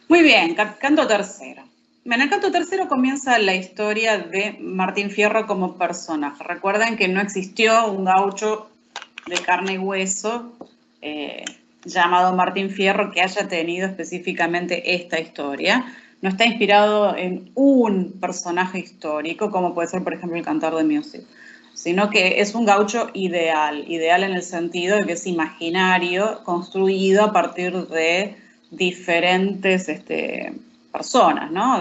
Muy bien, canto tercero. En el canto tercero comienza la historia de Martín Fierro como personaje. Recuerden que no existió un gaucho de carne y hueso llamado Martín Fierro que haya tenido específicamente esta historia. No está inspirado en un personaje histórico, como puede ser, por ejemplo, el Cantar de Music, sino que es un gaucho ideal en el sentido de que es imaginario, construido a partir de diferentes personas, ¿no?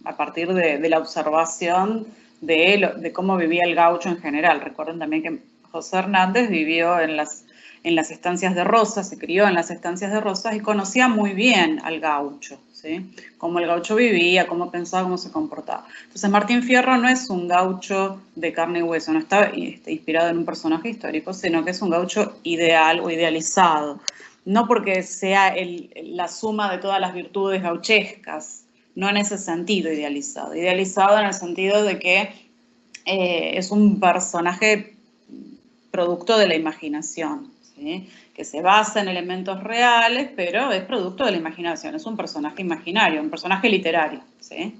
A partir de la observación de cómo vivía el gaucho en general. Recuerden también que José Hernández vivió en las estancias de Rosas, se crió en las estancias de Rosas y conocía muy bien al gaucho, ¿sí? Cómo el gaucho vivía, cómo pensaba, cómo se comportaba. Entonces Martín Fierro no es un gaucho de carne y hueso, no está inspirado en un personaje histórico, sino que es un gaucho ideal o idealizado. No porque sea la suma de todas las virtudes gauchescas, no en ese sentido idealizado. Idealizado en el sentido de que es un personaje producto de la imaginación, ¿sí? Que se basa en elementos reales, pero es producto de la imaginación, es un personaje imaginario, un personaje literario, ¿sí?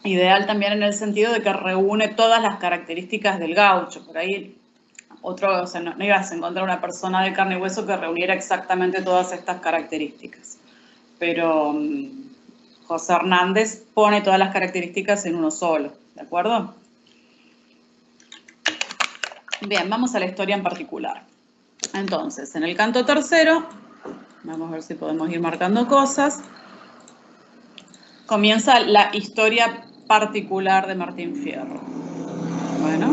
Ideal también en el sentido de que reúne todas las características del gaucho. Por ahí otro, o sea, no ibas a encontrar una persona de carne y hueso que reuniera exactamente todas estas características. Pero José Hernández pone todas las características en uno solo, ¿de acuerdo? Bien, vamos a la historia en particular. Entonces, en el canto tercero, vamos a ver si podemos ir marcando cosas, comienza la historia particular de Martín Fierro. Bueno,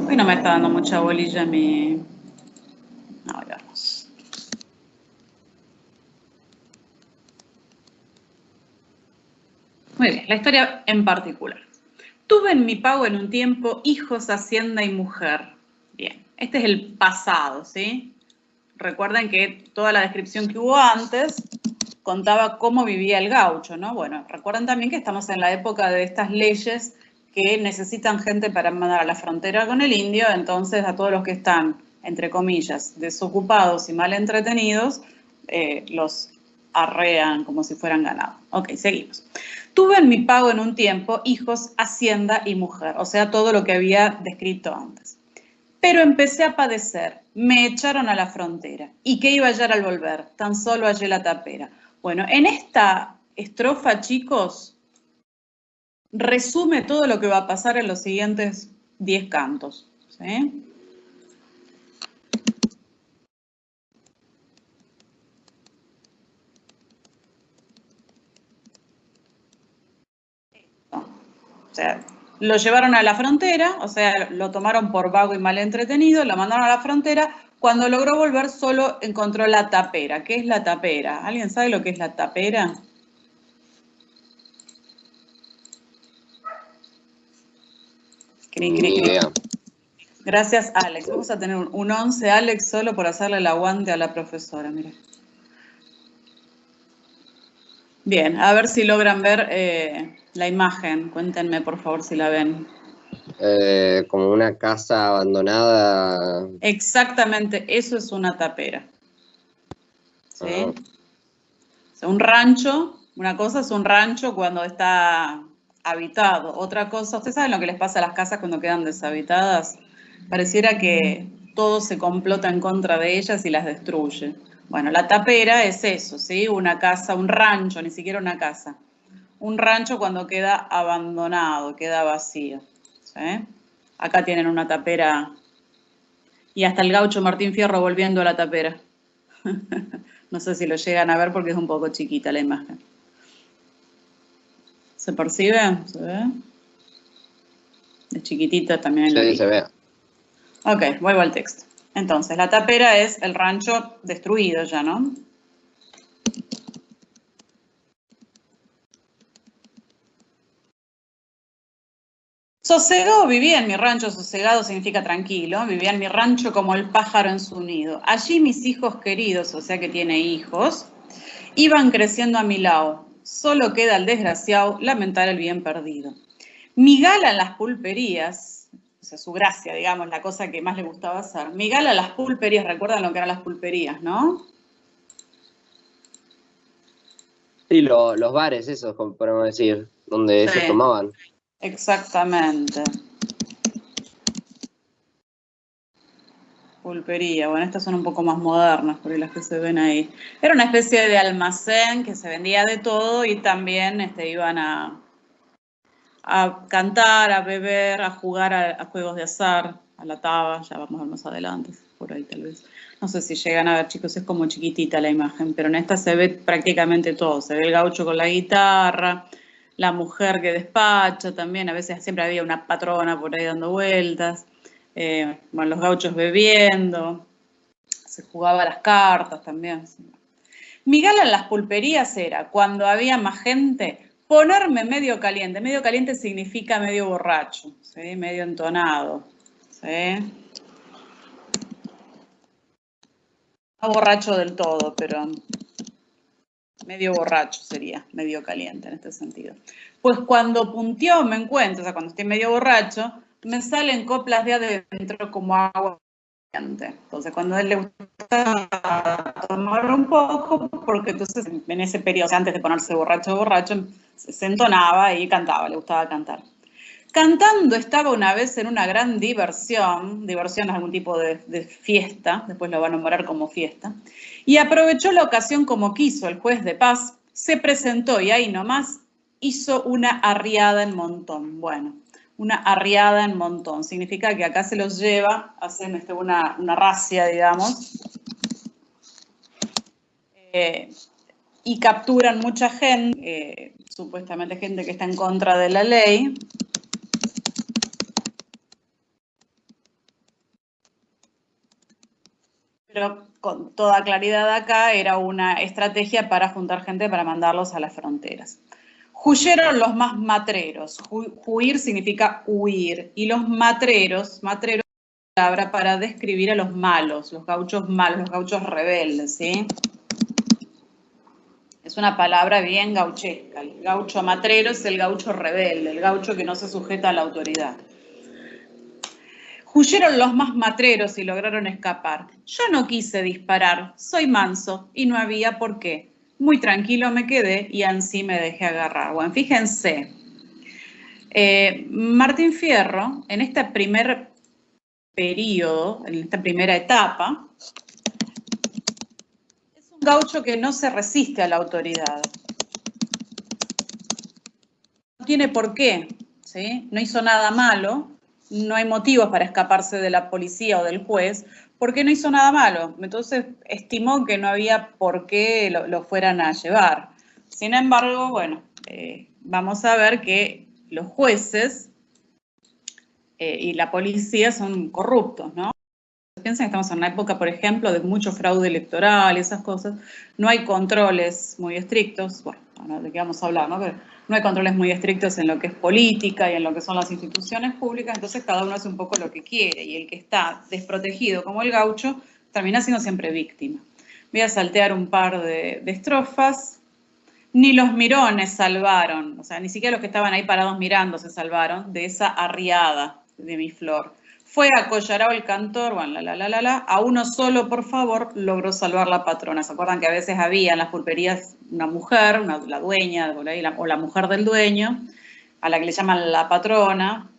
hoy no me está dando mucha bolilla mi... No, veamos. Muy bien, la historia en particular. Tuve en mi pago en un tiempo hijos, hacienda y mujer. Bien, este es el pasado, ¿sí? Recuerden que toda la descripción que hubo antes contaba cómo vivía el gaucho, ¿no? Bueno, recuerden también que estamos en la época de estas leyes que necesitan gente para mandar a la frontera con el indio, entonces a todos los que están, entre comillas, desocupados y mal entretenidos, los arrean como si fueran ganado. Ok, seguimos. Tuve en mi pago en un tiempo hijos, hacienda y mujer, o sea, todo lo que había descrito antes. Pero empecé a padecer, me echaron a la frontera. ¿Y qué iba a hallar al volver? Tan solo hallé la tapera. Bueno, en esta estrofa, chicos, resume todo lo que va a pasar en los siguientes 10 cantos, ¿sí? O sea, lo llevaron a la frontera, o sea, lo tomaron por vago y mal entretenido, lo mandaron a la frontera. Cuando logró volver, solo encontró la tapera. ¿Qué es la tapera? ¿Alguien sabe lo que es la tapera? Ni idea. Gracias, Alex. Vamos a tener un 11, Alex, solo por hacerle el aguante a la profesora, mire. Bien, a ver si logran ver la imagen. Cuéntenme, por favor, si la ven. Como una casa abandonada. Exactamente, eso es una tapera. ¿Sí? Ah. O sea, un rancho, una cosa es un rancho cuando está habitado. Otra cosa, ¿ustedes saben lo que les pasa a las casas cuando quedan deshabitadas? Pareciera que todo se complota en contra de ellas y las destruye. Bueno, la tapera es eso, ¿sí? Una casa, un rancho, ni siquiera una casa. Un rancho cuando queda abandonado, queda vacío. ¿Sí? Acá tienen una tapera y hasta el gaucho Martín Fierro volviendo a la tapera. No sé si lo llegan a ver porque es un poco chiquita la imagen. ¿Se percibe? ¿Se ve? Es chiquitita también en la Sí, se ve. Ok, vuelvo al texto. Entonces, la tapera es el rancho destruido ya, ¿no? Sosegado vivía en mi rancho, sosegado significa tranquilo, vivía en mi rancho como el pájaro en su nido. Allí mis hijos queridos, o sea que tiene hijos, iban creciendo a mi lado. Solo queda el desgraciado lamentar el bien perdido. Mi gala en las pulperías, o sea, su gracia, digamos, la cosa que más le gustaba hacer. Mi gala en las pulperías, recuerdan lo que eran las pulperías, ¿no? Sí, los bares, esos, como podemos decir, donde ellos Sí, tomaban. exactamente. Pulpería, bueno, estas son un poco más modernas, porque las que se ven ahí. Era una especie de almacén que se vendía de todo y también iban a cantar, a beber, a jugar a juegos de azar, a la taba, ya vamos a ver más adelante, por ahí tal vez. No sé si llegan a ver, chicos, es como chiquitita la imagen, pero en esta se ve prácticamente todo. Se ve el gaucho con la guitarra, la mujer que despacha también, a veces siempre había una patrona por ahí dando vueltas, bueno, los gauchos bebiendo, se jugaba a las cartas también. Mi gala en las pulperías era, cuando había más gente, ponerme medio caliente. Medio caliente significa medio borracho, ¿sí? Medio entonado. ¿Sí? No borracho del todo, pero medio borracho sería, medio caliente en este sentido. Pues cuando punteo me encuentro, o sea, cuando estoy medio borracho, me salen coplas de adentro como agua caliente. Entonces, cuando a él le gusta tomar un poco, porque entonces en ese periodo, o sea, antes de ponerse borracho, se entonaba y cantaba, le gustaba cantar. Cantando estaba una vez en una gran diversión es algún tipo de fiesta, después lo va a nombrar como fiesta, y aprovechó la ocasión como quiso el juez de paz, se presentó y ahí nomás hizo una arriada en montón. Bueno, una arriada en montón, significa que acá se los lleva, hacen una racia, digamos, y capturan mucha gente, supuestamente gente que está en contra de la ley. Pero con toda claridad acá era una estrategia para juntar gente para mandarlos a las fronteras. Huyeron los más matreros. Huir significa huir. Y los matreros es una palabra para describir a los malos, los gauchos rebeldes, ¿sí? Es una palabra bien gauchesca. El gaucho matrero es el gaucho rebelde, el gaucho que no se sujeta a la autoridad. Huyeron los más matreros y lograron escapar. Yo no quise disparar, soy manso y no había por qué. Muy tranquilo me quedé y ansí me dejé agarrar. Bueno, fíjense, Martín Fierro, en este primer periodo, en esta primera etapa, es un gaucho que no se resiste a la autoridad. No tiene por qué, ¿sí? No hizo nada malo, no hay motivos para escaparse de la policía o del juez, porque no hizo nada malo. Entonces estimó que no había por qué lo fueran a llevar. Sin embargo, bueno, vamos a ver que los jueces y la policía son corruptos, ¿no? Piensen que estamos en una época, por ejemplo, de mucho fraude electoral y esas cosas. No hay controles muy estrictos, bueno, ¿de qué vamos a hablar? ¿No? Pero no hay controles muy estrictos en lo que es política y en lo que son las instituciones públicas, entonces cada uno hace un poco lo que quiere y el que está desprotegido como el gaucho termina siendo siempre víctima. Voy a saltear un par de estrofas. Ni los mirones salvaron, o sea, ni siquiera los que estaban ahí parados mirando se salvaron de esa arriada de mi flor. Fue acollarado el cantor, bueno, a uno solo, por favor, logró salvar la patrona. ¿Se acuerdan que a veces había en las pulperías una mujer, la dueña, o la mujer del dueño, a la que le llaman la patrona,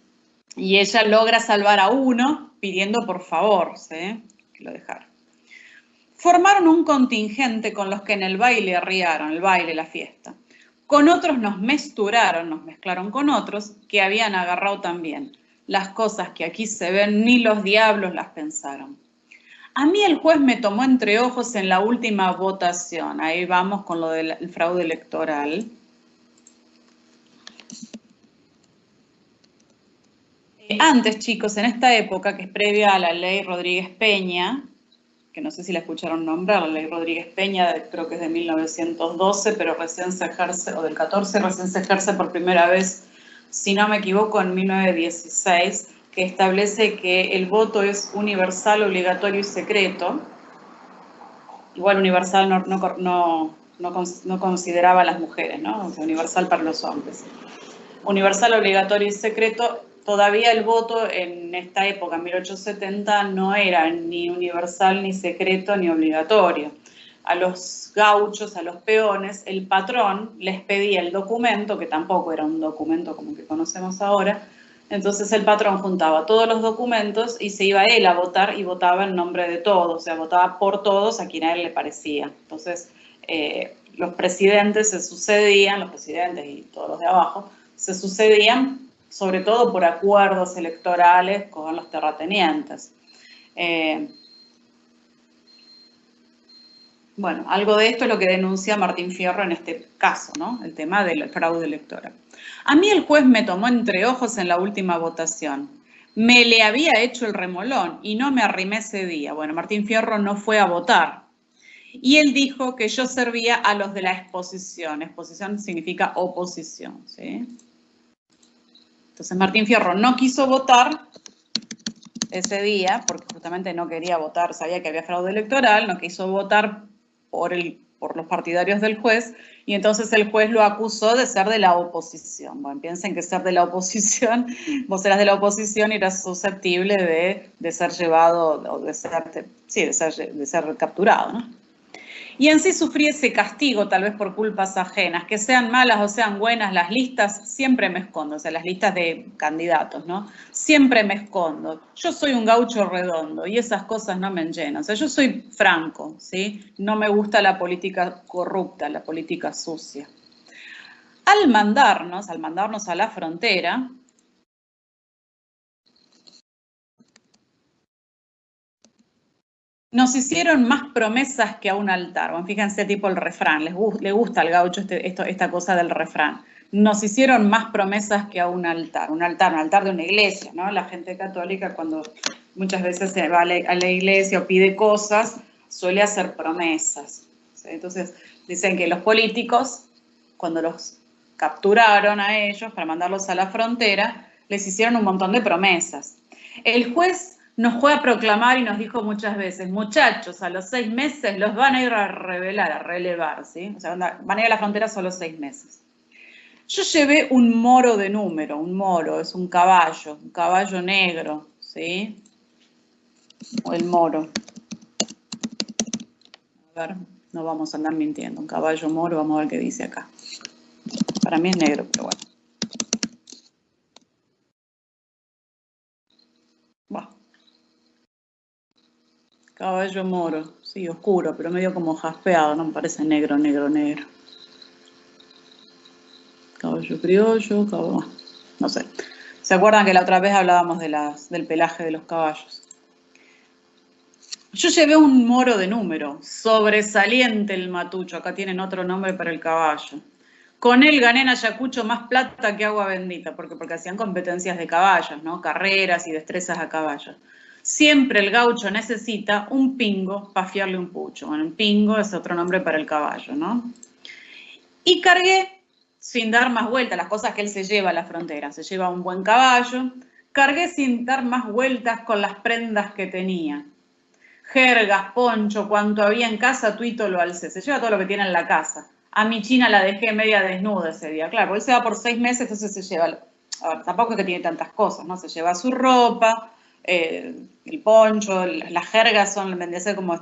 y ella logra salvar a uno pidiendo por favor, ¿sí? Que lo dejara. Formaron un contingente con los que en el baile arriaron, el baile, la fiesta. Con otros nos mezclaron con otros que habían agarrado también. Las cosas que aquí se ven, ni los diablos las pensaron. A mí el juez me tomó entre ojos en la última votación. Ahí vamos con lo del fraude electoral. Antes, chicos, en esta época, que es previa a la ley Rodríguez Peña, que no sé si la escucharon nombrar, la ley Rodríguez Peña, creo que es de 1912, pero recién se ejerce, o del 14, recién se ejerce por primera vez, si no me equivoco, en 1916, que establece que el voto es universal, obligatorio y secreto. Igual universal no consideraba a las mujeres, ¿no? O sea, universal para los hombres. Universal, obligatorio y secreto. Todavía el voto en esta época, en 1870, no era ni universal, ni secreto, ni obligatorio. a los gauchos, a los peones, el patrón les pedía el documento, que tampoco era un documento como que conocemos ahora. Entonces el patrón juntaba todos los documentos y se iba él a votar y votaba en nombre de todos, o sea, votaba por todos a quien a él le parecía. Entonces los presidentes se sucedían, los presidentes y todos los de abajo, se sucedían sobre todo por acuerdos electorales con los terratenientes. Bueno, algo de esto es lo que denuncia Martín Fierro en este caso, ¿no? El tema del fraude electoral. A mí el juez me tomó entre ojos en la última votación. Me le había hecho el remolón y no me arrimé ese día. Bueno, Martín Fierro no fue a votar. Y él dijo que yo servía a los de la exposición. Exposición significa oposición, ¿sí? Entonces Martín Fierro no quiso votar ese día, porque justamente no quería votar, sabía que había fraude electoral, no quiso votar por los partidarios del juez, y entonces el juez lo acusó de ser de la oposición. Bueno, piensen que ser de la oposición, vos eras de la oposición y eras susceptible de ser llevado, o de ser capturado, ¿no? Y en sí sufrí ese castigo, tal vez por culpas ajenas, que sean malas o sean buenas, las listas siempre me escondo, o sea, las listas de candidatos, ¿no? Siempre me escondo. Yo soy un gaucho redondo y esas cosas no me llenan. O sea, yo soy franco, ¿sí? No me gusta la política corrupta, la política sucia. Al mandarnos a la frontera, nos hicieron más promesas que a un altar. Bueno, fíjense tipo el refrán, le gusta al gaucho esta cosa del refrán. Nos hicieron más promesas que a un altar de una iglesia, ¿no? La gente católica cuando muchas veces se va a la iglesia o pide cosas, suele hacer promesas. ¿Sí? Entonces dicen que los políticos, cuando los capturaron a ellos para mandarlos a la frontera, les hicieron un montón de promesas. El juez nos fue a proclamar y nos dijo muchas veces, muchachos, a los 6 meses los van a ir a relevar, ¿sí? O sea, van a ir a la frontera solo 6 meses. Yo llevé un moro de número, un moro es un caballo negro, ¿sí? O el moro. A ver, no vamos a andar mintiendo, un caballo moro, vamos a ver qué dice acá. Para mí es negro, pero bueno. Caballo moro, sí, oscuro, pero medio como jaspeado, no me parece negro. Caballo criollo, no sé. ¿Se acuerdan que la otra vez hablábamos del pelaje de los caballos? Yo llevé un moro de número, sobresaliente el matucho, acá tienen otro nombre para el caballo. Con él gané en Ayacucho más plata que agua bendita, porque hacían competencias de caballos, ¿no? Carreras y destrezas a caballos. Siempre el gaucho necesita un pingo para fiarle un pucho. Bueno, un pingo es otro nombre para el caballo, ¿no? Y cargué, sin dar más vueltas, las cosas que él se lleva a la frontera. Se lleva un buen caballo. Cargué sin dar más vueltas con las prendas que tenía. Jergas, poncho, cuanto había en casa, tuito lo alcé. Se lleva todo lo que tiene en la casa. A mi china la dejé media desnuda ese día. Claro, porque él se va por 6 meses, entonces se lleva... A ver, tampoco es que tiene tantas cosas, ¿no? Se lleva su ropa, el poncho, las jergas son, vendría a ser como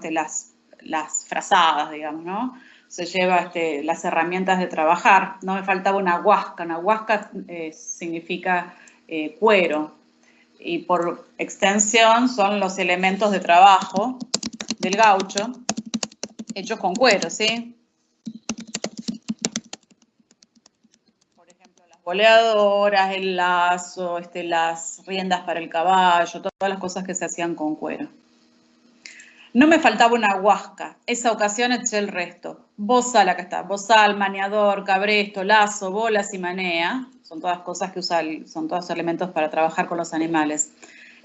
las frazadas, digamos, ¿no? Se lleva las herramientas de trabajar. No me faltaba una huasca. Una huasca significa cuero. Y por extensión son los elementos de trabajo del gaucho hechos con cuero, ¿sí? Por ejemplo, las boleadoras, el lazo, las riendas para el caballo, todas las cosas que se hacían con cuero. No me faltaba una huasca, esa ocasión eché el resto. Bozal, acá está, bozal, maniador, cabresto, lazo, bolas y manea, son todas cosas que son todos elementos para trabajar con los animales.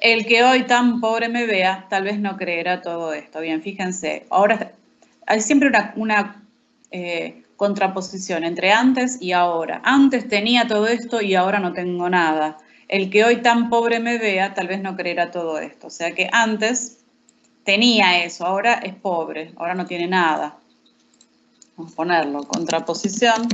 El que hoy tan pobre me vea, tal vez no creerá todo esto. Bien, fíjense, ahora hay siempre una contraposición entre antes y ahora. Antes tenía todo esto y ahora no tengo nada. El que hoy tan pobre me vea, tal vez no creerá todo esto. O sea que antes tenía eso, ahora es pobre, ahora no tiene nada. Vamos a ponerlo, contraposición.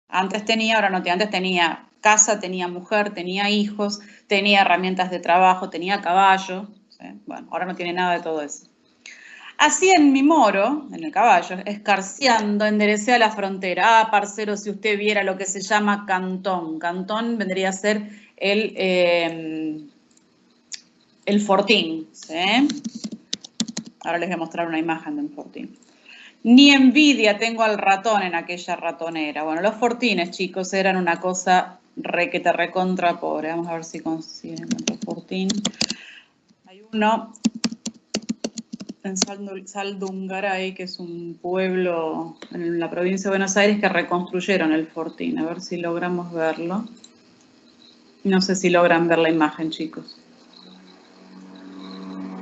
Antes tenía, ahora no tiene. Antes tenía casa, tenía mujer, tenía hijos, tenía herramientas de trabajo, tenía caballo. ¿sí? Bueno, ahora no tiene nada de todo eso. Así en mi moro, en el caballo, escarciando, enderecé a la frontera. Ah, parcero, si usted viera lo que se llama cantón. Cantón vendría a ser el fortín, ¿sí? Ahora les voy a mostrar una imagen de un fortín. Ni envidia tengo al ratón en aquella ratonera. Bueno, los fortines, chicos, eran una cosa que te recontra pobre. Vamos a ver si consiguen otro fortín. Hay uno en Saldungaray, que es un pueblo en la provincia de Buenos Aires, que reconstruyeron el fortín. A ver si logramos verlo. No sé si logran ver la imagen, chicos.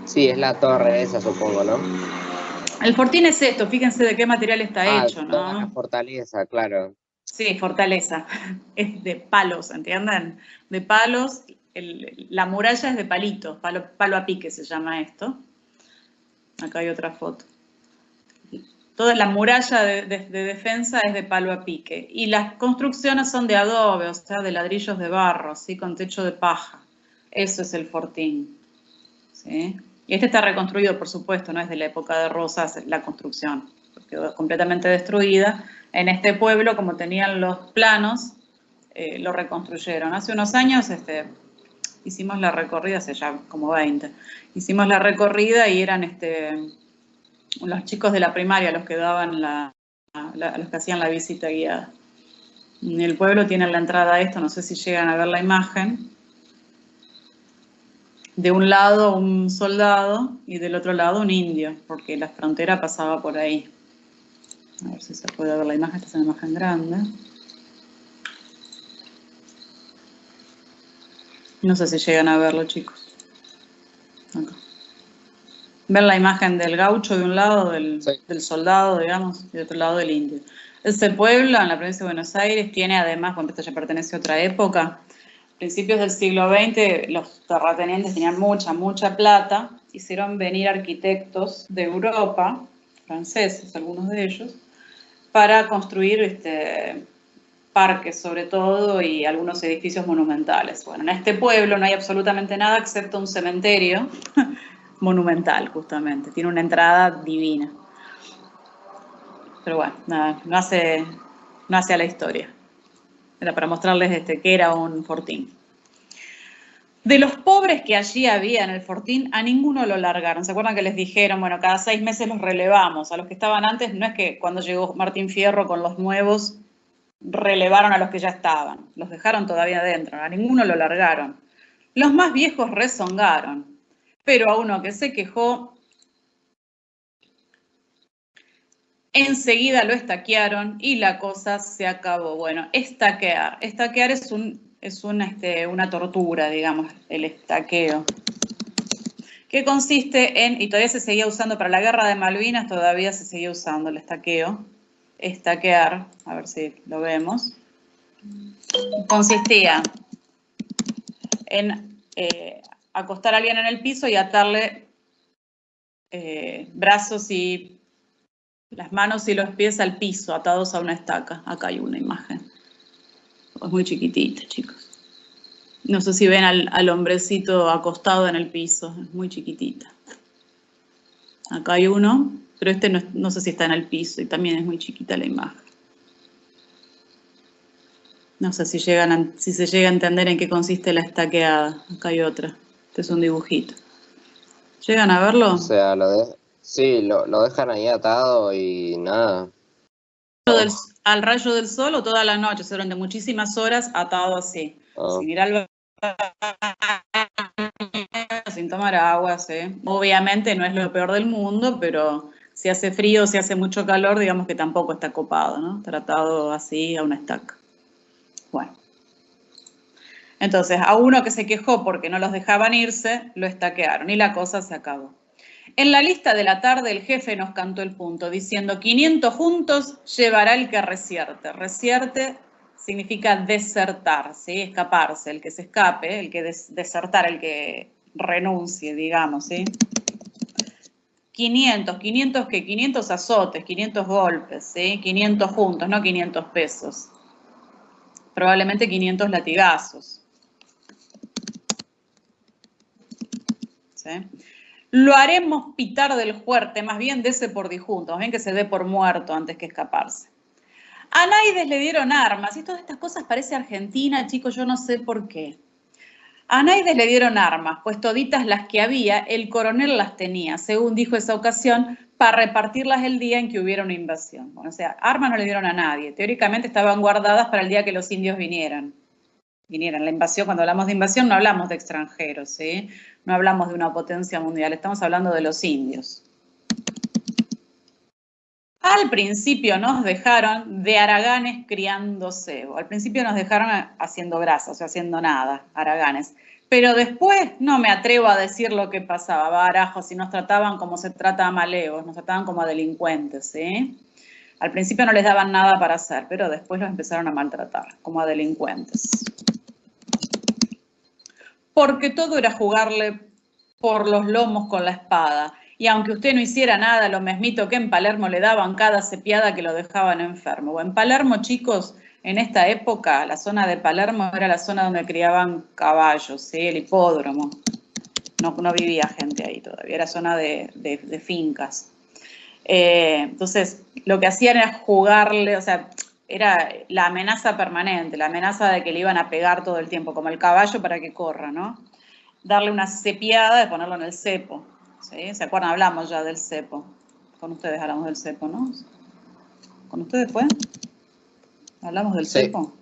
Sí, es la torre esa, supongo, ¿no? El fortín es esto, fíjense de qué material está hecho, Toda la ¿no? fortaleza, claro. Sí, fortaleza. Es de palos, ¿entienden? De palos. La muralla es de palitos, palo a pique se llama esto. Acá hay otra foto. Toda la muralla de defensa es de palo a pique. Y las construcciones son de adobe, o sea, de ladrillos de barro, ¿sí? Con techo de paja. Eso es el fortín, ¿sí? Y este está reconstruido, por supuesto, no es de la época de Rosas la construcción. Quedó completamente destruida. En este pueblo, como tenían los planos, lo reconstruyeron. Hace unos años hicimos la recorrida, hace ya como 20, hicimos la recorrida y eran los chicos de la primaria los que daban los que hacían la visita guiada. En el pueblo tienen la entrada a esto, no sé si llegan a ver la imagen. De un lado un soldado y del otro lado un indio, porque la frontera pasaba por ahí. A ver si se puede ver la imagen, esta es una imagen grande. No sé si llegan a verlo, chicos. Acá. Ver la imagen del gaucho de un lado, del soldado, digamos, y de otro lado del indio. Ese pueblo, en la provincia de Buenos Aires, tiene además, bueno, esto ya pertenece a otra época, principios del siglo XX, los terratenientes tenían mucha plata, hicieron venir arquitectos de Europa, franceses, algunos de ellos, para construir parques sobre todo y algunos edificios monumentales. Bueno, en este pueblo no hay absolutamente nada excepto un cementerio monumental, justamente. Tiene una entrada divina. Pero bueno, nada, no hace a la historia. Era para mostrarles que era un fortín. De los pobres que allí había en el fortín, a ninguno lo largaron. ¿Se acuerdan que les dijeron, bueno, cada 6 meses los relevamos? A los que estaban antes, no es que cuando llegó Martín Fierro con los nuevos, relevaron a los que ya estaban. Los dejaron todavía adentro, a ninguno lo largaron. Los más viejos rezongaron, pero a uno que se quejó, enseguida lo estaquearon y la cosa se acabó. Bueno, estaquear es una tortura, digamos, el estaqueo, que consiste en, y todavía se seguía usando para la guerra de Malvinas, todavía se seguía usando el estaqueo, estaquear, a ver si lo vemos, consistía en acostar a alguien en el piso y atarle brazos y las manos y los pies al piso, atados a una estaca. Acá hay una imagen. Es muy chiquitita, chicos. No sé si ven al hombrecito acostado en el piso, es muy chiquitita. Acá hay uno, pero no sé si está en el piso y también es muy chiquita la imagen. No sé si se llega a entender en qué consiste la estaqueada. Acá hay otra. Este es un dibujito. ¿Llegan a verlo? O sea, sí, lo dejan ahí atado y nada. Al rayo del sol o toda la noche, durante muchísimas horas atado así, sin ir al baño, sin tomar agua, ¿sí? Obviamente no es lo peor del mundo, pero si hace frío, si hace mucho calor, digamos que tampoco está copado, ¿no? Tratado así a una estaca. Bueno. Entonces, a uno que se quejó porque no los dejaban irse, lo estaquearon y la cosa se acabó. En la lista de la tarde el jefe nos cantó el punto, diciendo 500 juntos llevará el que resierte. Resierte significa desertar, ¿sí? Escaparse, el que se escape, el que desertar, el que renuncie, digamos, ¿sí? 500 ¿qué? 500 azotes, 500 golpes, ¿sí? 500 juntos, no 500 pesos. Probablemente 500 latigazos. ¿sí? Lo haremos pitar del fuerte, más bien dese por disjunto, más bien que se dé por muerto antes que escaparse. A Naides le dieron armas, y todas estas cosas parece Argentina, chicos, yo no sé por qué. A Naides le dieron armas, pues toditas las que había, el coronel las tenía, según dijo esa ocasión, para repartirlas el día en que hubiera una invasión. Bueno, o sea, armas no le dieron a nadie, teóricamente estaban guardadas para el día que los indios vinieran. La invasión, cuando hablamos de invasión no hablamos de extranjeros, ¿sí? No hablamos de una potencia mundial, estamos hablando de los indios. Al principio nos dejaron de haraganes criando cebo. Al principio nos dejaron haciendo grasa, o sea, haciendo nada, haraganes. Pero después no me atrevo a decir lo que pasaba, barajo, si nos trataban como se trata a maleos, nos trataban como a delincuentes, ¿sí? Al principio no les daban nada para hacer, pero después los empezaron a maltratar, como a delincuentes. Porque todo era jugarle por los lomos con la espada. Y aunque usted no hiciera nada, lo mismito que en Palermo le daban cada cepiada que lo dejaban enfermo. En Palermo, chicos, en esta época, la zona de Palermo era la zona donde criaban caballos, ¿sí? El hipódromo. No vivía gente ahí todavía, era zona de fincas. Entonces, lo que hacían era jugarle, o sea, era la amenaza permanente, la amenaza de que le iban a pegar todo el tiempo, como el caballo para que corra, ¿no? Darle una cepiada de ponerlo en el cepo. ¿Sí? ¿Se acuerdan? Hablamos ya del cepo. Con ustedes hablamos del cepo, ¿no? ¿Con ustedes fue? ¿Hablamos del cepo?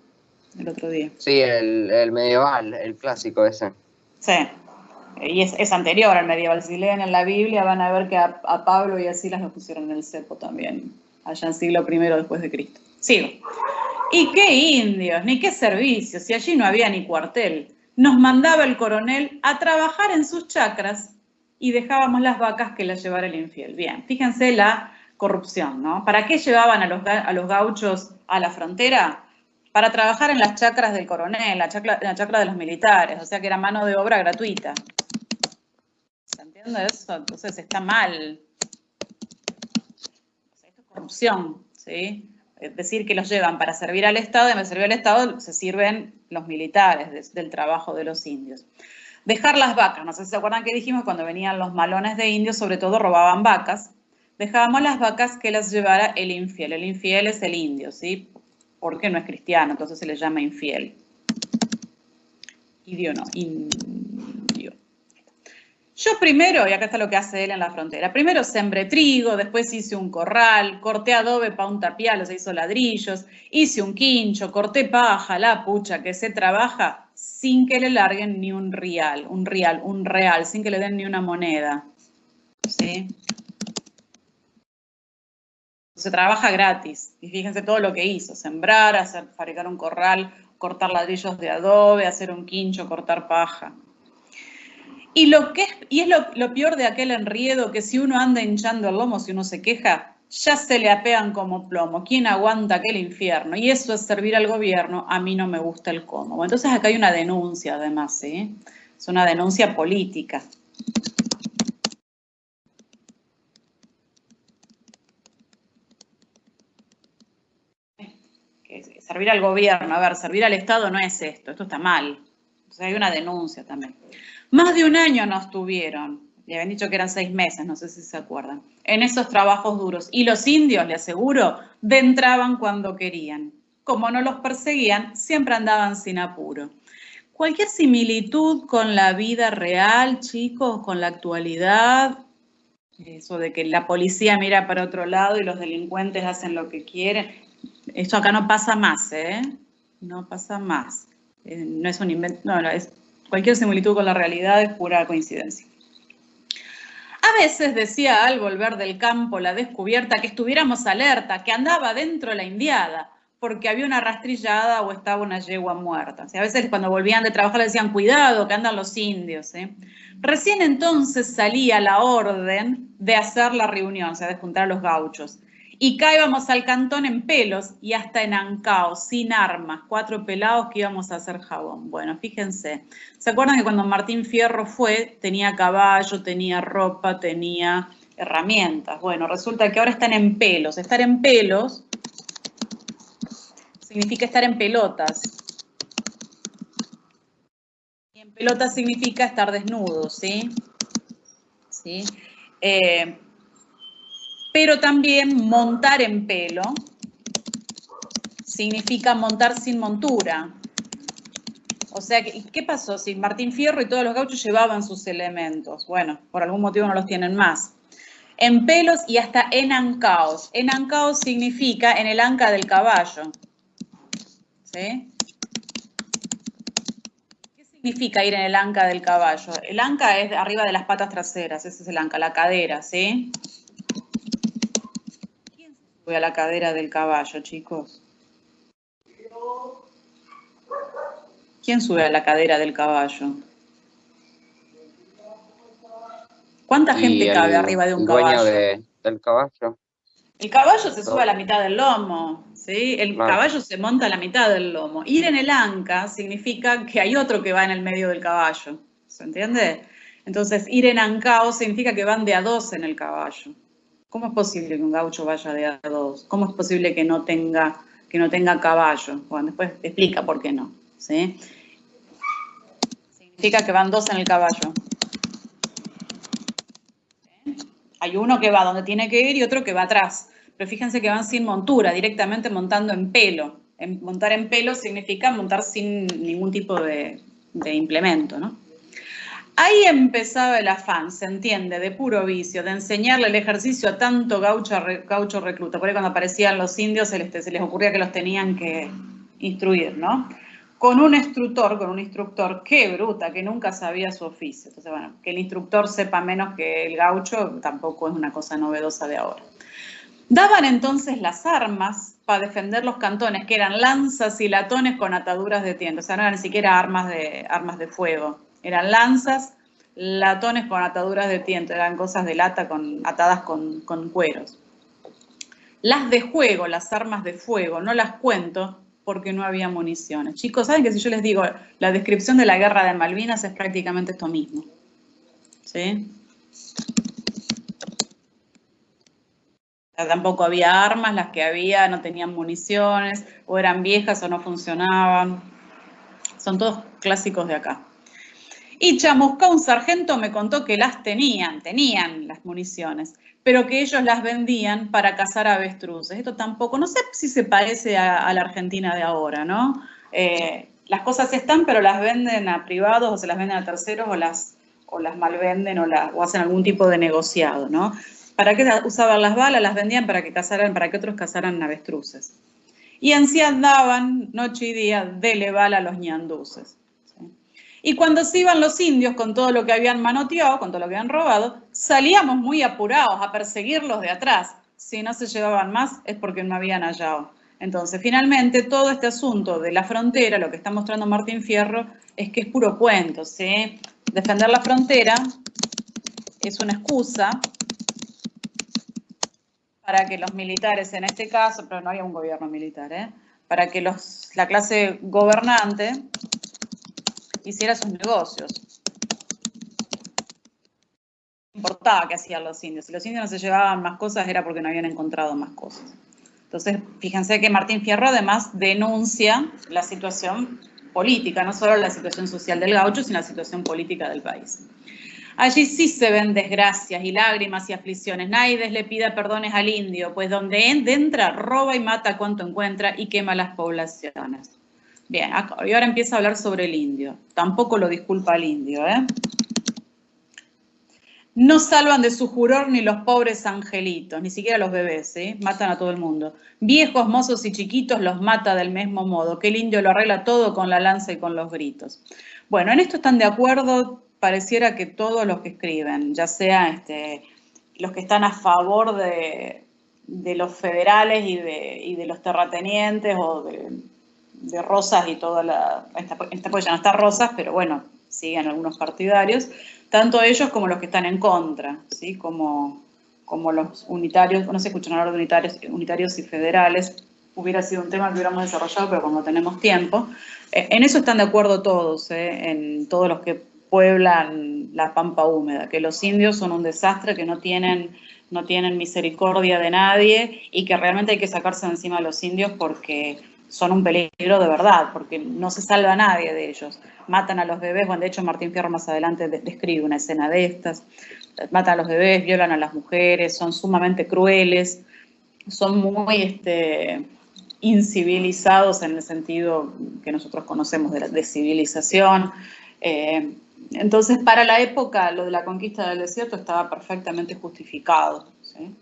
El otro día. Sí, el medieval, el clásico ese. Sí. Y es anterior al medieval. Si leen en la Biblia van a ver que a Pablo y a Silas lo pusieron en el cepo también, allá en siglo I después de Cristo. Sigo. ¿Y qué indios? Ni qué servicios, si allí no había ni cuartel. Nos mandaba el coronel a trabajar en sus chacras y dejábamos las vacas que las llevara el infiel. Bien, fíjense la corrupción, ¿no? ¿Para qué llevaban a los gauchos a la frontera? Para trabajar en las chacras del coronel, la chacra de los militares, o sea que era mano de obra gratuita. ¿Se entiende eso? Entonces está mal. O sea, esto es corrupción, ¿sí? Es decir, que los llevan para servir al Estado, y en vez de servir al Estado se sirven los militares del trabajo de los indios. Dejar las vacas, no sé si se acuerdan que dijimos cuando venían los malones de indios, sobre todo robaban vacas. Dejábamos las vacas que las llevara el infiel. El infiel es el indio, ¿sí? Porque no es cristiano, entonces se le llama infiel. Indio no, indio. Yo primero, y acá está lo que hace él en la frontera, primero sembré trigo, después hice un corral, corté adobe para un tapial, o sea, hizo ladrillos, hice un quincho, corté paja, la pucha, que se trabaja sin que le larguen ni un real, sin que le den ni una moneda, ¿sí? Se trabaja gratis, y fíjense todo lo que hizo, sembrar, fabricar un corral, cortar ladrillos de adobe, hacer un quincho, cortar paja. Y es lo peor de aquel enriedo, que si uno anda hinchando el lomo, si uno se queja, ya se le apean como plomo. ¿Quién aguanta aquel infierno? Y eso es servir al gobierno, a mí no me gusta el cómo. Entonces acá hay una denuncia además, ¿sí? Es una denuncia política. Servir al gobierno, a ver, servir al Estado no es esto está mal. O sea, hay una denuncia también. Más de un año nos tuvieron, le habían dicho que eran 6 meses, no sé si se acuerdan, en esos trabajos duros. Y los indios, le aseguro, entraban cuando querían. Como no los perseguían, siempre andaban sin apuro. Cualquier similitud con la vida real, chicos, con la actualidad, eso de que la policía mira para otro lado y los delincuentes hacen lo que quieren, esto acá no pasa más, ¿eh? No pasa más. No es un invento, no, es cualquier similitud con la realidad es pura coincidencia. A veces decía al volver del campo la descubierta que estuviéramos alerta, que andaba dentro la indiada, porque había una rastrillada o estaba una yegua muerta. O sea, a veces cuando volvían de trabajar le decían, cuidado, que andan los indios. Recién entonces salía la orden de hacer la reunión, o sea, de juntar a los gauchos. Y acá íbamos al cantón en pelos y hasta en Ancao, sin armas, 4 pelados que íbamos a hacer jabón. Bueno, fíjense, ¿se acuerdan que cuando Martín Fierro fue, tenía caballo, tenía ropa, tenía herramientas? Bueno, resulta que ahora están en pelos. Estar en pelos significa estar en pelotas. Y en pelotas significa estar desnudo, ¿sí? ¿sí? Pero también montar en pelo significa montar sin montura. O sea, ¿qué pasó? Si Martín Fierro y todos los gauchos llevaban sus elementos, bueno, por algún motivo no los tienen más. En pelos y hasta en ancaos. En ancaos significa en el anca del caballo. ¿Sí? ¿Qué significa ir en el anca del caballo? El anca es arriba de las patas traseras, ese es el anca, la cadera, ¿sí? ¿Quién se sube a la cadera del caballo, chicos? ¿Quién sube a la cadera del caballo? ¿Cuánta gente cabe arriba de un caballo? Del caballo. El caballo se sube a la mitad del lomo, ¿sí? El caballo se monta a la mitad del lomo. Ir en el anca significa que hay otro que va en el medio del caballo, ¿se entiende? Entonces, ir en ancao significa que van de a dos en el caballo. ¿Cómo es posible que un gaucho vaya de a dos? ¿Cómo es posible que no tenga caballo? Bueno, después explica por qué no, ¿sí? Significa que van dos en el caballo. Hay uno que va donde tiene que ir y otro que va atrás. Pero fíjense que van sin montura, directamente montando en pelo. Montar en pelo significa montar sin ningún tipo de implemento, ¿no? Ahí empezaba el afán, se entiende, de puro vicio, de enseñarle el ejercicio a tanto gaucho recluta. Por ahí cuando aparecían los indios se les ocurría que los tenían que instruir, ¿no? Con un instructor, qué bruta, que nunca sabía su oficio. Entonces, bueno, que el instructor sepa menos que el gaucho tampoco es una cosa novedosa de ahora. Daban entonces las armas para defender los cantones, que eran lanzas y latones con ataduras de tiento. O sea, no eran ni siquiera armas de fuego. Eran lanzas, latones con ataduras de tiento. Eran cosas de lata atadas con cueros. Las de juego, las armas de fuego, no las cuento porque no había municiones. Chicos, ¿saben que si yo les digo la descripción de la guerra de Malvinas es prácticamente esto mismo? ¿Sí? Tampoco había armas, las que había no tenían municiones, o eran viejas o no funcionaban. Son todos clásicos de acá. Y Chamusca, un sargento, me contó que las tenían las municiones, pero que ellos las vendían para cazar avestruces. Esto tampoco, no sé si se parece a la Argentina de ahora, ¿no? Las cosas están, pero las venden a privados o se las venden a terceros o las malvenden o hacen algún tipo de negociado, ¿no? ¿Para qué usaban las balas? Las vendían para que otros cazaran avestruces. Y así andaban noche y día, dele bala a los ñanduces. Y cuando se iban los indios con todo lo que habían manoteado, con todo lo que habían robado, salíamos muy apurados a perseguirlos de atrás. Si no se llevaban más es porque no habían hallado. Entonces, finalmente, todo este asunto de la frontera, lo que está mostrando Martín Fierro, es que es puro cuento, ¿sí? Defender la frontera es una excusa para que los militares, en este caso, pero no había un gobierno militar, para que la clase gobernante hiciera sus negocios. No importaba qué hacían los indios. Si los indios no se llevaban más cosas era porque no habían encontrado más cosas. Entonces, fíjense que Martín Fierro además denuncia la situación política, no solo la situación social del gaucho, sino la situación política del país. Allí sí se ven desgracias y lágrimas y aflicciones. Nadie le pida perdones al indio, pues donde entra, roba y mata cuanto encuentra y quema las poblaciones. Bien, y ahora empieza a hablar sobre el indio. Tampoco lo disculpa al indio, No salvan de su juror ni los pobres angelitos, ni siquiera los bebés, matan a todo el mundo. Viejos, mozos y chiquitos los mata del mismo modo, que el indio lo arregla todo con la lanza y con los gritos. Bueno, en esto están de acuerdo, pareciera que todos los que escriben, ya sea los que están a favor de los federales y de los terratenientes o de Rosas y toda esta pues ya no está Rosas, pero bueno, siguen algunos partidarios, tanto ellos como los que están en contra, ¿sí? Como los unitarios, no se escuchan hablar de unitarios y federales, hubiera sido un tema que hubiéramos desarrollado, pero como tenemos tiempo, en eso están de acuerdo todos, en todos los que pueblan la pampa húmeda, que los indios son un desastre, que no tienen misericordia de nadie y que realmente hay que sacarse de encima a los indios porque son un peligro de verdad, porque no se salva a nadie de ellos. Matan a los bebés, bueno, de hecho Martín Fierro más adelante describe una escena de estas. Matan a los bebés, violan a las mujeres, son sumamente crueles, son muy incivilizados en el sentido que nosotros conocemos de civilización. Entonces, para la época, lo de la conquista del desierto estaba perfectamente justificado, ¿sí?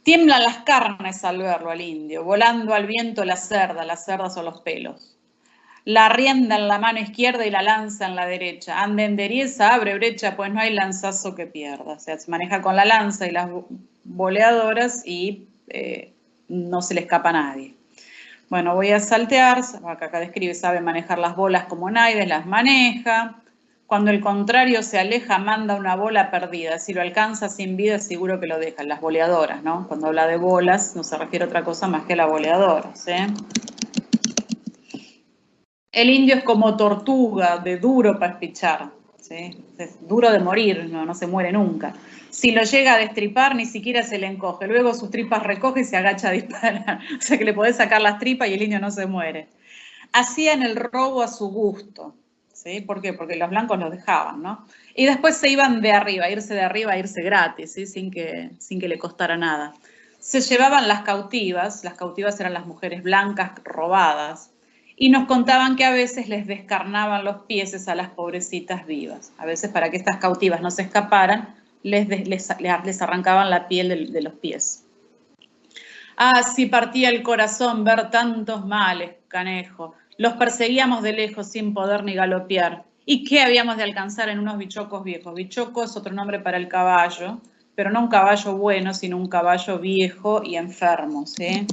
Tiemblan las carnes al verlo al indio, volando al viento las cerdas son los pelos. La rienda en la mano izquierda y la lanza en la derecha. Ande endereza, abre brecha, pues no hay lanzazo que pierda. O sea, se maneja con la lanza y las boleadoras y no se le escapa a nadie. Bueno, voy a saltear, acá describe, sabe manejar las bolas como Naides, las maneja. Cuando el contrario se aleja, manda una bola perdida. Si lo alcanza sin vida, seguro que lo dejan. Las boleadoras, ¿no? Cuando habla de bolas, no se refiere a otra cosa más que a la boleadora, ¿sí? El indio es como tortuga, de duro para espichar, ¿sí? Es duro de morir, no se muere nunca. Si lo llega a destripar, ni siquiera se le encoge. Luego sus tripas recoge y se agacha a disparar. O sea que le podés sacar las tripas y el indio no se muere. Hacían el robo a su gusto, ¿sí? ¿Por qué? Porque los blancos los dejaban, ¿no? Y después se iban de arriba, irse gratis, ¿sí? sin que le costara nada. Se llevaban las cautivas eran las mujeres blancas robadas, y nos contaban que a veces les descarnaban los pies a las pobrecitas vivas. A veces, para que estas cautivas no se escaparan, les arrancaban la piel de los pies. Ah, si partía el corazón ver tantos males, canejo. Los perseguíamos de lejos sin poder ni galopear. ¿Y qué habíamos de alcanzar en unos bichocos viejos? Bichoco es otro nombre para el caballo, pero no un caballo bueno, sino un caballo viejo y enfermo, ¿sí?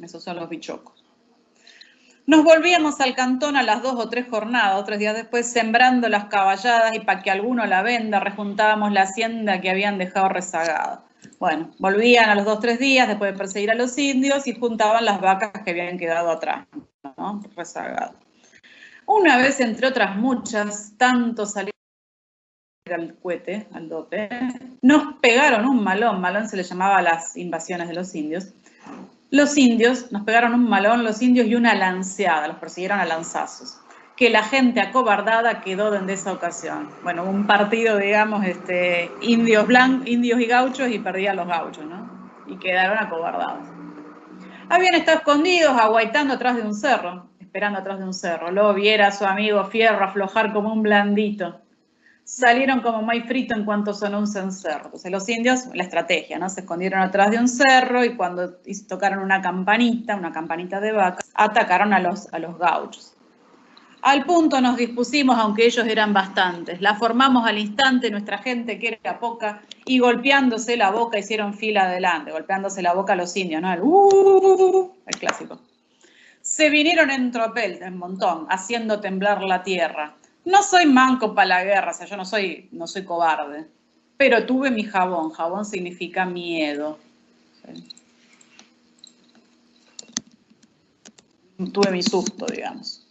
Esos son los bichocos. Nos volvíamos al cantón a las 2 o 3 jornadas, 3 días después, sembrando las caballadas, y para que alguno la venda, rejuntábamos la hacienda que habían dejado rezagada. Bueno, volvían a los 2 o 3 días después de perseguir a los indios y juntaban las vacas que habían quedado atrás, ¿no? Rezagadas. Una vez, entre otras muchas, tanto salieron al cohete, al dope, nos pegaron un malón se le llamaba a las invasiones de los indios. Los indios, nos pegaron un malón los indios y una lanceada, los persiguieron a lanzazos, que la gente acobardada quedó en esa ocasión. Bueno, un partido, digamos, indios y gauchos, y perdían los gauchos, ¿no? Y quedaron acobardados. Habían estado escondidos, aguaitando atrás de un cerro, esperando atrás de un cerro. Lo viera su amigo Fierro aflojar como un blandito. Salieron como maíz frito en cuanto sonó un cencerro. Entonces los indios, la estrategia, ¿no? Se escondieron atrás de un cerro y cuando tocaron una campanita de vaca, atacaron a los gauchos. Al punto nos dispusimos, aunque ellos eran bastantes. La formamos al instante, nuestra gente, que era poca, y golpeándose la boca hicieron fila adelante. Golpeándose la boca los indios, ¿no? El clásico. Se vinieron en tropel, en montón, haciendo temblar la tierra. No soy manco para la guerra, o sea, yo no soy cobarde, pero tuve mi jabón. Jabón significa miedo. ¿Sí? Tuve mi susto, digamos.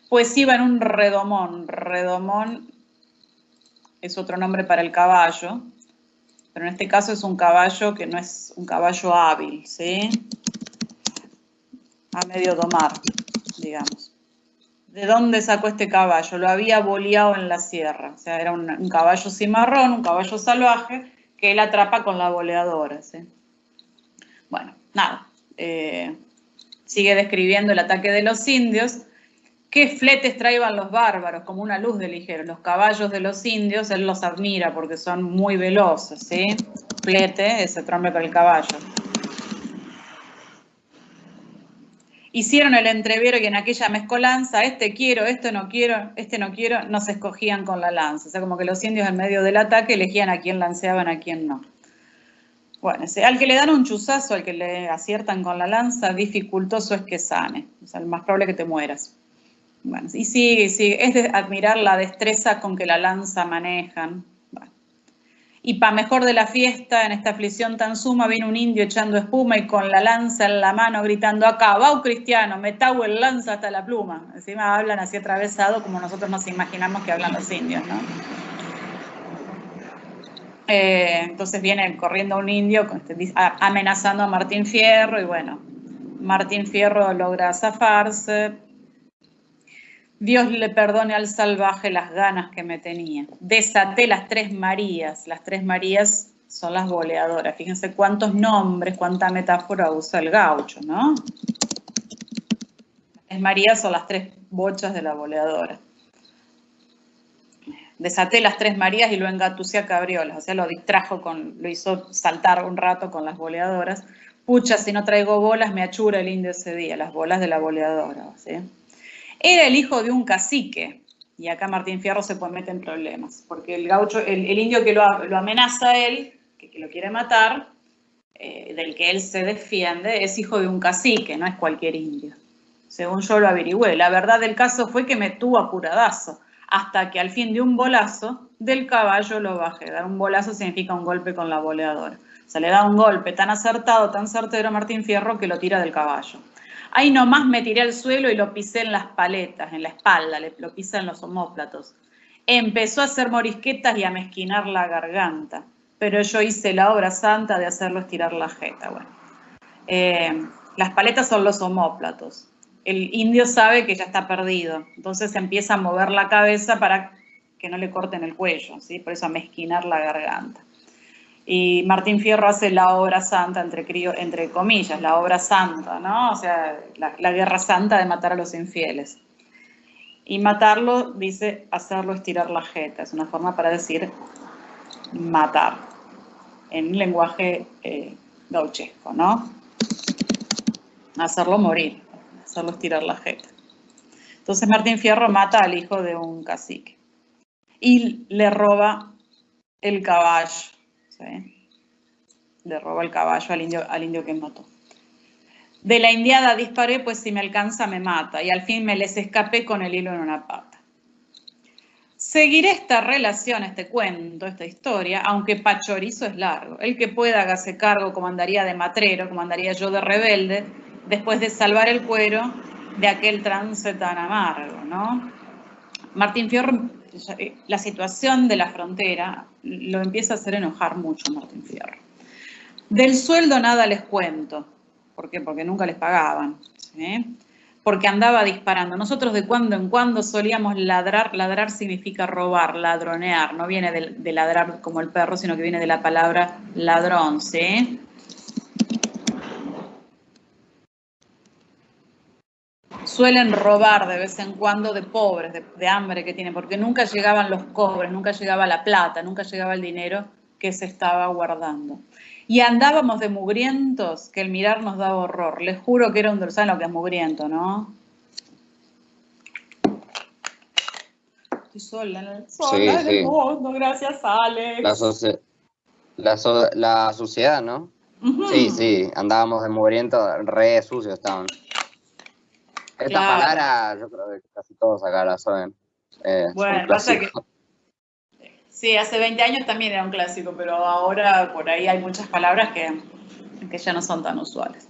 Pues iba en un redomón. Redomón es otro nombre para el caballo, pero en este caso es un caballo que no es un caballo hábil, ¿sí? A medio domar, digamos. ¿De dónde sacó este caballo? Lo había boleado en la sierra. O sea, era un caballo cimarrón, un caballo salvaje, que él atrapa con la boleadora, ¿sí? Bueno, nada. Sigue describiendo el ataque de los indios. ¿Qué fletes traían los bárbaros? Como una luz de ligero. Los caballos de los indios, él los admira porque son muy veloces, ¿sí? Flete, ese nombre para el caballo. Hicieron el entrevero y en aquella mezcolanza, este quiero, este no quiero, no se escogían con la lanza. O sea, como que los indios en medio del ataque elegían a quién lanceaban, a quién no. Bueno, al que le dan un chuzazo, al que le aciertan con la lanza, dificultoso es que sane. O sea, el más probable es que te mueras. Bueno, y sigue. Es de admirar la destreza con que la lanza manejan. Y para mejor de la fiesta, en esta aflicción tan suma, vino un indio echando espuma y con la lanza en la mano gritando: acá, va cristiano, metau el lanza hasta la pluma. Encima hablan así atravesado como nosotros nos imaginamos que hablan los indios, ¿no? Entonces viene corriendo un indio amenazando a Martín Fierro y bueno, Martín Fierro logra zafarse. Dios le perdone al salvaje las ganas que me tenía. Desaté las tres Marías. Las tres Marías son las boleadoras. Fíjense cuántos nombres, cuánta metáfora usa el gaucho, ¿no? Las tres Marías son las tres bochas de la boleadora. Desaté las tres Marías y lo engatusé a cabriolas, o sea, lo hizo saltar un rato con las boleadoras. Pucha, si no traigo bolas, me achura el indio ese día, las bolas de la boleadora, ¿sí? Era el hijo de un cacique, y acá Martín Fierro se mete en problemas, porque el gaucho, el indio que lo amenaza a él, que lo quiere matar, del que él se defiende, es hijo de un cacique, no es cualquier indio. Según yo lo averigüé, la verdad del caso fue que me tuvo apuradazo, hasta que al fin de un bolazo del caballo lo bajé. Dar un bolazo significa un golpe con la boleadora. O sea, le da un golpe tan acertado, tan certero a Martín Fierro que lo tira del caballo. Ahí nomás me tiré al suelo y lo pisé en las paletas, en la espalda, lo pisé en los omóplatos. Empezó a hacer morisquetas y a mezquinar la garganta, pero yo hice la obra santa de hacerlo estirar la jeta. Bueno, las paletas son los omóplatos. El indio sabe que ya está perdido, entonces empieza a mover la cabeza para que no le corten el cuello, ¿sí? Por eso a mezquinar la garganta. Y Martín Fierro hace la obra santa, entre comillas, la obra santa, ¿no? O sea, la guerra santa de matar a los infieles. Y matarlo, dice, hacerlo estirar la jeta, es una forma para decir matar, en lenguaje gauchesco, ¿no? Hacerlo morir, hacerlo estirar la jeta. Entonces Martín Fierro mata al hijo de un cacique y le roba el caballo. ¿Sí? Le roba el caballo al indio que mató. De la indiada disparé, pues si me alcanza me mata, y al fin me les escapé con el hilo en una pata. Seguiré esta relación, este cuento, esta historia, aunque pa' chorizo es largo. El que pueda hágase cargo, como andaría de matrero, como andaría yo de rebelde, después de salvar el cuero de aquel trance tan amargo, ¿no? Martín Fierro, la situación de la frontera lo empieza a hacer enojar mucho a Martín Fierro. Del sueldo nada les cuento. ¿Por qué? Porque nunca les pagaban, ¿sí? Porque andaba disparando. Nosotros de cuando en cuando solíamos ladrar. Ladrar significa robar, ladronear. No viene de ladrar como el perro, sino que viene de la palabra ladrón, ¿sí? Suelen robar de vez en cuando de pobres, de hambre que tienen, porque nunca llegaban los cobres, nunca llegaba la plata, nunca llegaba el dinero que se estaba guardando. Y andábamos de mugrientos que el mirar nos daba horror. Les juro que era un dorsal lo que es mugriento, ¿no? Estoy sola en el mundo, gracias Alex. La suciedad, ¿no? Uh-huh. Sí, andábamos de mugrientos, re sucios estaban. Esta palabra, yo creo que casi todos acá la saben. Bueno, pasa que sí, hace 20 años también era un clásico, pero ahora por ahí hay muchas palabras que ya no son tan usuales.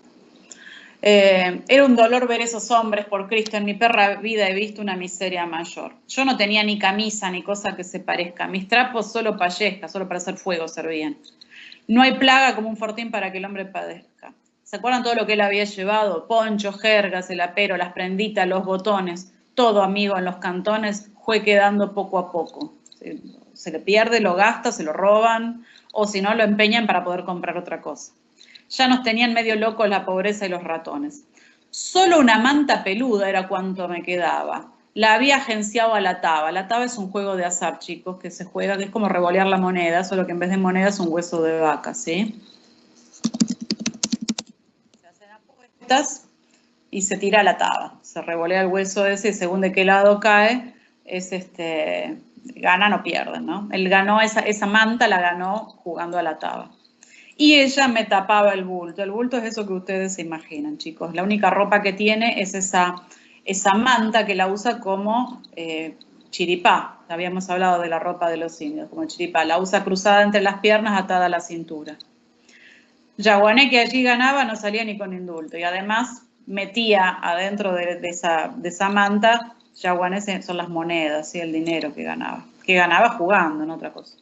Era un dolor ver esos hombres, por Cristo, en mi perra vida he visto una miseria mayor. Yo no tenía ni camisa ni cosa que se parezca. Mis trapos solo para yesca, solo para hacer fuego servían. No hay plaga como un fortín para que el hombre padezca. ¿Se acuerdan todo lo que él había llevado? Ponchos, jergas, el apero, las prenditas, los botones. Todo, amigo, en los cantones fue quedando poco a poco. Se le pierde, lo gasta, se lo roban, o si no, lo empeñan para poder comprar otra cosa. Ya nos tenían medio locos la pobreza y los ratones. Solo una manta peluda era cuanto me quedaba. La había agenciado a la taba. La taba es un juego de azar, chicos, que se juega, que es como revolear la moneda, solo que en vez de moneda es un hueso de vaca, ¿sí? Se hacen apuestas y se tira la taba. Se revolea el hueso ese y según de qué lado cae, es ganan o pierden, ¿no? Él ganó esa manta, la ganó jugando a la taba. Y ella me tapaba el bulto. El bulto es eso que ustedes se imaginan, chicos. La única ropa que tiene es esa manta que la usa como chiripá. Habíamos hablado de la ropa de los indios, como chiripá. La usa cruzada entre las piernas, atada a la cintura. Yaguané, que allí ganaba, no salía ni con indulto. Y además metía adentro de esa manta, yaguané son las monedas, ¿sí? El dinero que ganaba jugando, no otra cosa.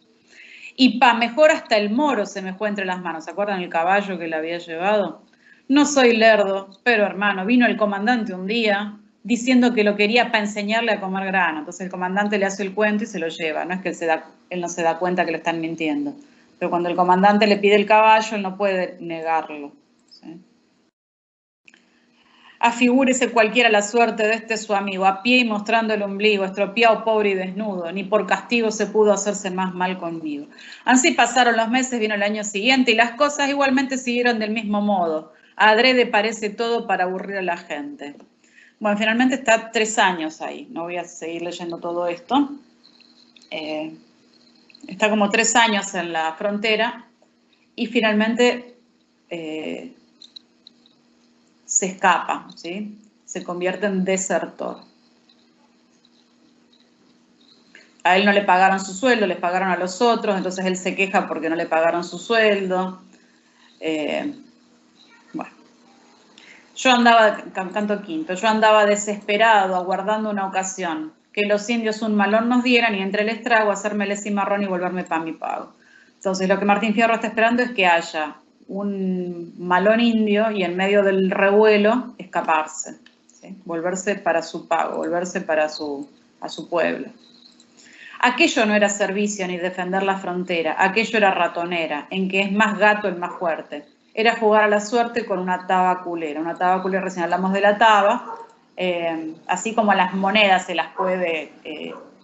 Y mejor hasta el moro se me fue entre las manos. ¿Se acuerdan el caballo que le había llevado? No soy lerdo, pero hermano, vino el comandante un día diciendo que lo quería para enseñarle a comer grano. Entonces el comandante le hace el cuento y se lo lleva. No es que él no se da cuenta que lo están mintiendo. Pero cuando el comandante le pide el caballo, él no puede negarlo. ¿Sí? Afigúrese cualquiera la suerte de este su amigo, a pie y mostrando el ombligo, estropeado, pobre y desnudo, ni por castigo se pudo hacerse más mal conmigo. Así pasaron los meses, vino el año siguiente, y las cosas igualmente siguieron del mismo modo. Adrede parece todo para aburrir a la gente. Bueno, finalmente está 3 años ahí, no voy a seguir leyendo todo esto. Está como 3 años en la frontera, y finalmente se escapa, ¿sí? Se convierte en desertor. A él no le pagaron su sueldo, les pagaron a los otros, entonces él se queja porque no le pagaron su sueldo. Bueno, yo andaba, canto quinto, yo andaba desesperado, aguardando una ocasión, que los indios un malón nos dieran y entre el estrago hacerme el cimarrón y volverme pan mi pago. Entonces lo que Martín Fierro está esperando es que haya un malón indio y en medio del revuelo escaparse, ¿sí? Volverse para su pago, volverse a su pueblo. Aquello no era servicio ni defender la frontera, aquello era ratonera, en que es más gato el más fuerte. Era jugar a la suerte con una taba culera. Una taba culera, recién hablamos de la taba, así como a las monedas se las puede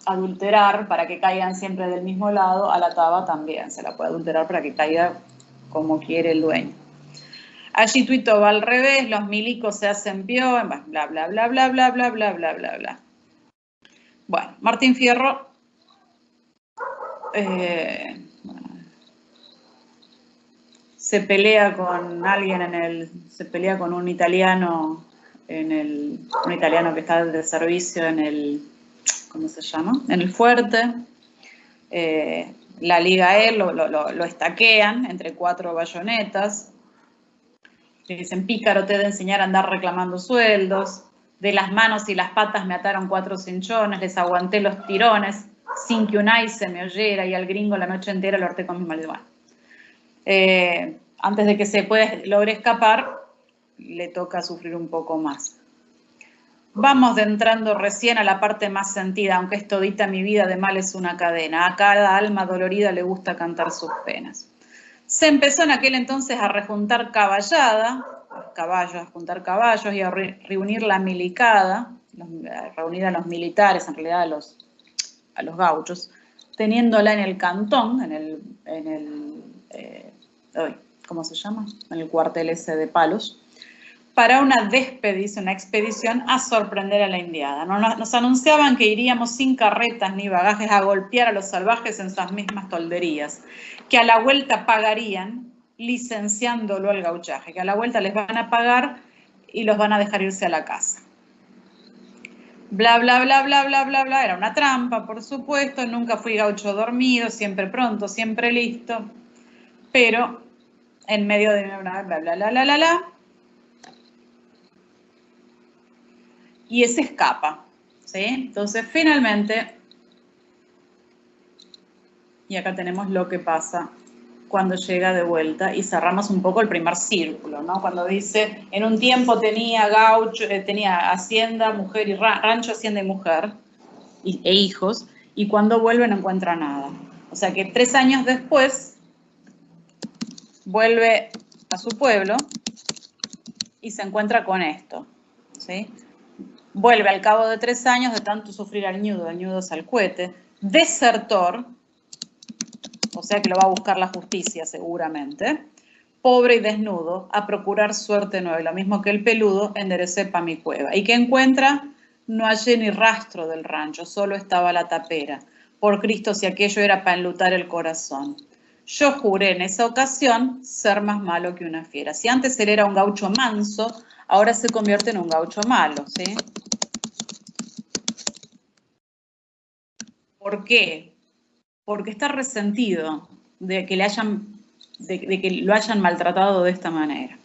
adulterar para que caigan siempre del mismo lado, a la taba también se la puede adulterar para que caiga como quiere el dueño. Allí tuito va al revés, los milicos se hacen peor, bla, bla, bla, bla, bla, bla, bla, bla, bla, bla. Bueno, Martín Fierro se pelea con alguien se pelea con un italiano un italiano que está de servicio en el, ¿cómo se llama? En el fuerte. La liga a él, lo estaquean entre 4 bayonetas. Le dicen, pícaro, te he de enseñar a andar reclamando sueldos. De las manos y las patas me ataron 4 cinchones, les aguanté los tirones sin que un ay se me oyera y al gringo la noche entera lo harté con mis maldiciones. Antes de que logre escapar, le toca sufrir un poco más. Vamos entrando recién a la parte más sentida, aunque es todita mi vida de mal es una cadena. A cada alma dolorida le gusta cantar sus penas. Se empezó en aquel entonces a rejuntar caballos y a reunir la milicada, reunir a los militares, en realidad a los gauchos, teniéndola en el cantón, ¿cómo se llama? En el cuartel ese de Palos, para una expedición a sorprender a la indiada. Nos anunciaban que iríamos sin carretas ni bagajes a golpear a los salvajes en esas mismas tolderías, que a la vuelta pagarían licenciándolo al gauchaje, que a la vuelta les van a pagar y los van a dejar irse a la casa. Bla, bla, bla, bla, bla, bla, bla. Era una trampa, por supuesto. Nunca fui gaucho dormido, siempre pronto, siempre listo. Pero en medio de una bla, bla, bla, bla, bla, bla, y ese escapa, ¿sí? Entonces, finalmente, y acá tenemos lo que pasa cuando llega de vuelta y cerramos un poco el primer círculo, ¿no? Cuando dice, en un tiempo tenía hacienda, mujer y rancho, hacienda y mujer, e hijos, y cuando vuelve no encuentra nada. O sea que 3 años después vuelve a su pueblo y se encuentra con esto, ¿sí? Vuelve al cabo de 3 años de tanto sufrir al ñudo Salcuete, desertor, o sea que lo va a buscar la justicia seguramente, pobre y desnudo, a procurar suerte nueva, lo mismo que el peludo, enderecé pa' mi cueva. ¿Y qué encuentra? No hallé ni rastro del rancho, solo estaba la tapera. Por Cristo, si aquello era para enlutar el corazón. Yo juré en esa ocasión ser más malo que una fiera. Si antes él era un gaucho manso, ahora se convierte en un gaucho malo, ¿sí? ¿Por qué? Porque está resentido de que lo hayan maltratado de esta manera.